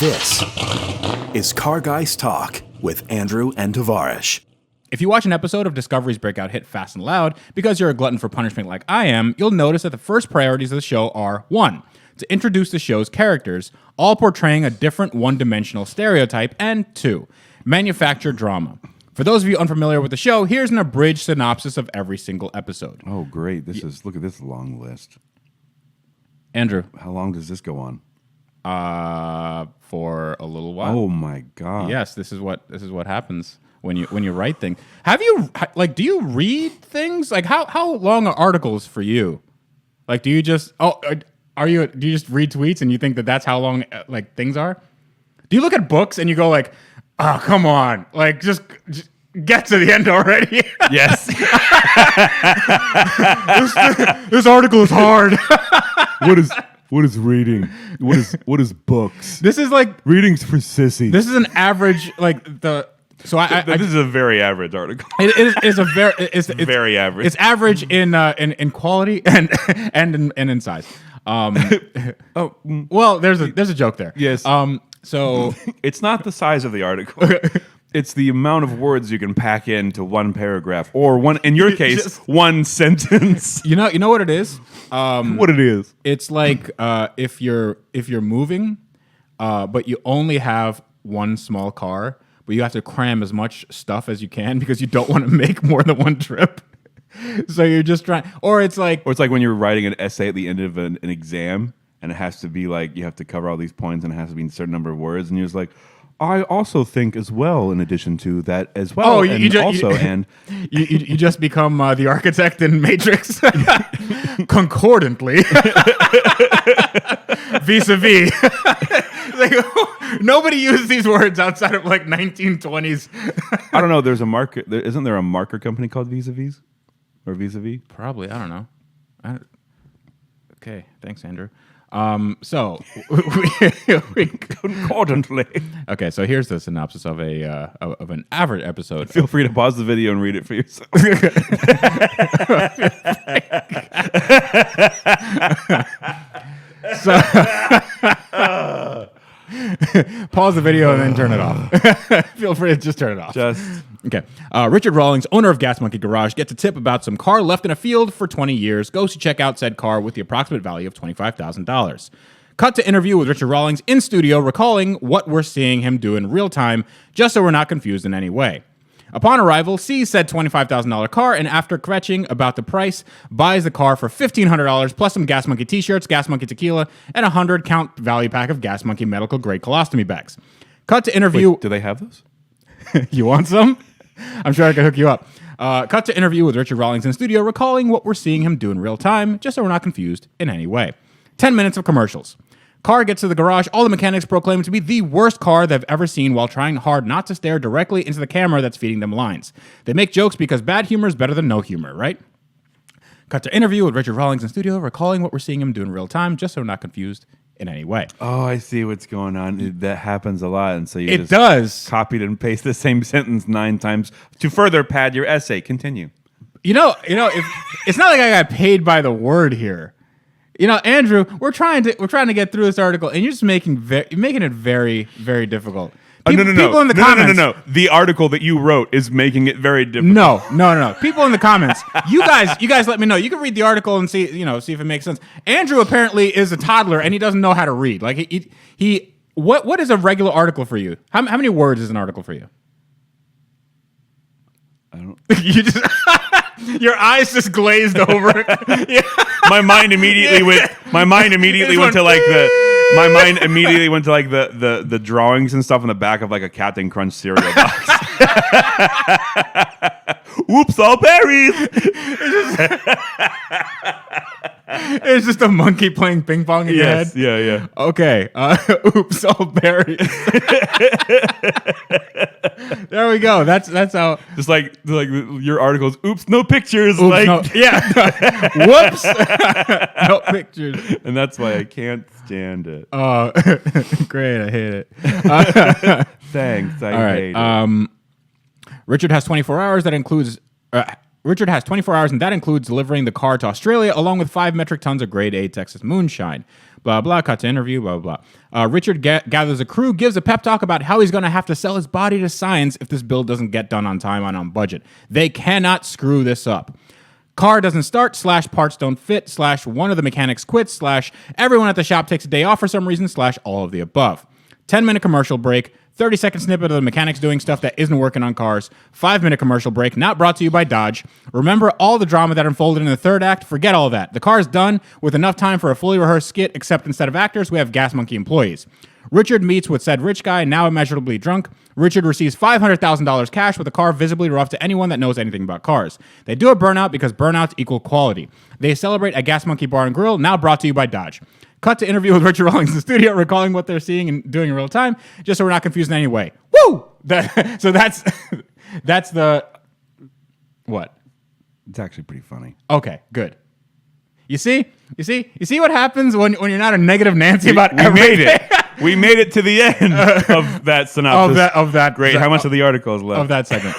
This is Car Guys Talk with Andrew and Tavarish. If you watch an episode of Discovery's breakout hit Fast and Loud, because you're a glutton for punishment like I am, you'll notice that the first priorities of the show are 1. To introduce the show's characters, all portraying a different one-dimensional stereotype, and 2. Manufacture drama. For those of you unfamiliar with the show, here's an abridged synopsis of every single episode. Oh, great. Look at this long list. Andrew. How long does this go on? For a little while. Oh my God. Yes, this is what happens when you write things. Do you read things? Like how long are articles for you? Like, do you just do you just read tweets and you think that that's how long like things are? Do you look at books and you go like, oh, come on, like just get to the end already? Yes. This article is hard. What is reading? What is books? This is like Reading's for sissies. this is an average this is a very average article. It is a very it's Very average. It's average in quality and in size. Well, there's a joke there. Yes. So It's not the size of the article. It's the amount of words you can pack into one paragraph, or one, in your case, one sentence. you know what it is. what it is. It's like if you're moving, but you only have one small car, but you have to cram as much stuff as you can because you don't want to make more than one trip. So you're just trying, or it's like when you're writing an essay at the end of an exam, and it has to be like you have to cover all these points, and it has to be in a certain number of words, and you're just like, I also think as well, in addition to that as well. Oh, you just become the architect in Matrix concordantly. Vis-a-vis. Like, nobody uses these words outside of like 1920s. I don't know. There's a marker. Isn't there a marker company called Vis-a-vis? Or Vis-a-vis? Probably. I don't know. Okay. Thanks, Andrew. So we Concordantly. okay. So here's the synopsis of an average episode. Feel free to pause the video and read it for yourself. Pause the video and then turn it off. Feel free to just turn it off. Okay. Richard Rawlings, owner of Gas Monkey Garage, gets a tip about some car left in a field for 20 years, goes to check out said car with the approximate value of $25,000. Cut to interview with Richard Rawlings in studio, recalling what we're seeing him do in real time, just so we're not confused in any way. Upon arrival, sees said $25,000 car, and after kvetching about the price, buys the car for $1,500 plus some Gas Monkey t-shirts, Gas Monkey tequila, and a 100-count value pack of Gas Monkey medical-grade colostomy bags. Cut to interview... Wait, do they have those? You want some? I'm sure I can hook you up. Cut to interview with Richard Rawlings in studio, recalling what we're seeing him do in real time, just so we're not confused in any way. 10 minutes of commercials. Car gets to the garage. All the mechanics proclaim it to be the worst car they've ever seen while trying hard not to stare directly into the camera that's feeding them lines. They make jokes because bad humor is better than no humor, right? Cut to interview with Richard Rawlings in studio, recalling what we're seeing him do in real time, just so we're not confused in any way. Oh, I see what's going on. That happens a lot, and so you It does. copied and pasted the same sentence 9 times to further pad your essay. Continue. You know, if, it's not like I got paid by the word here. You know, Andrew, we're trying to get through this article, and you're just making it very, very difficult. No. People in the comments. No. The article that you wrote is making it very difficult. No. People in the comments. You guys, let me know. You can read the article and see if it makes sense. Andrew apparently is a toddler, and he doesn't know how to read. Like what is a regular article for you? How many words is an article for you? I don't. You just. Your eyes just glazed over. Yeah. My mind immediately went to the drawings and stuff on the back of like a Captain Crunch cereal box. Oops, all berries. It's just a monkey playing ping pong in your head. Yeah. Okay. Oops, all berries. There we go. That's how. Just like your articles. Oops, no pictures. Oops, no. Yeah. Whoops. No pictures. And that's why I can't stand it. Oh, great. I hate it. Thanks. I hate it. Richard has 24 hours. That includes. Richard has 24 hours, and that includes delivering the car to Australia along with 5 metric tons of grade A Texas moonshine. Blah, blah. Cut to interview. Blah, blah, blah. Richard gathers a crew, gives a pep talk about how he's going to have to sell his body to science if this build doesn't get done on time and on budget. They cannot screw this up. Car doesn't start, / parts don't fit, / one of the mechanics quits, / everyone at the shop takes a day off for some reason, / all of the above. 10-minute commercial break, 30-second snippet of the mechanics doing stuff that isn't working on cars, 5-minute commercial break, not brought to you by Dodge. Remember all the drama that unfolded in the third act? Forget all that. The car's done with enough time for a fully rehearsed skit, except instead of actors, we have Gas Monkey employees. Richard meets with said rich guy, now immeasurably drunk. Richard receives $500,000 cash with the car visibly rough to anyone that knows anything about cars. They do a burnout because burnouts equal quality. They celebrate at Gas Monkey Bar and Grill, now brought to you by Dodge. Cut to interview with Richard Rawlings in the studio, recalling what they're seeing and doing in real time, just so we're not confused in any way. Woo! So that's the... What? It's actually pretty funny. Okay, good. You see what happens when you're not a negative Nancy about everything? We made it. We made it to the end of that synopsis. of that Great. How much of the article is left? Of that segment.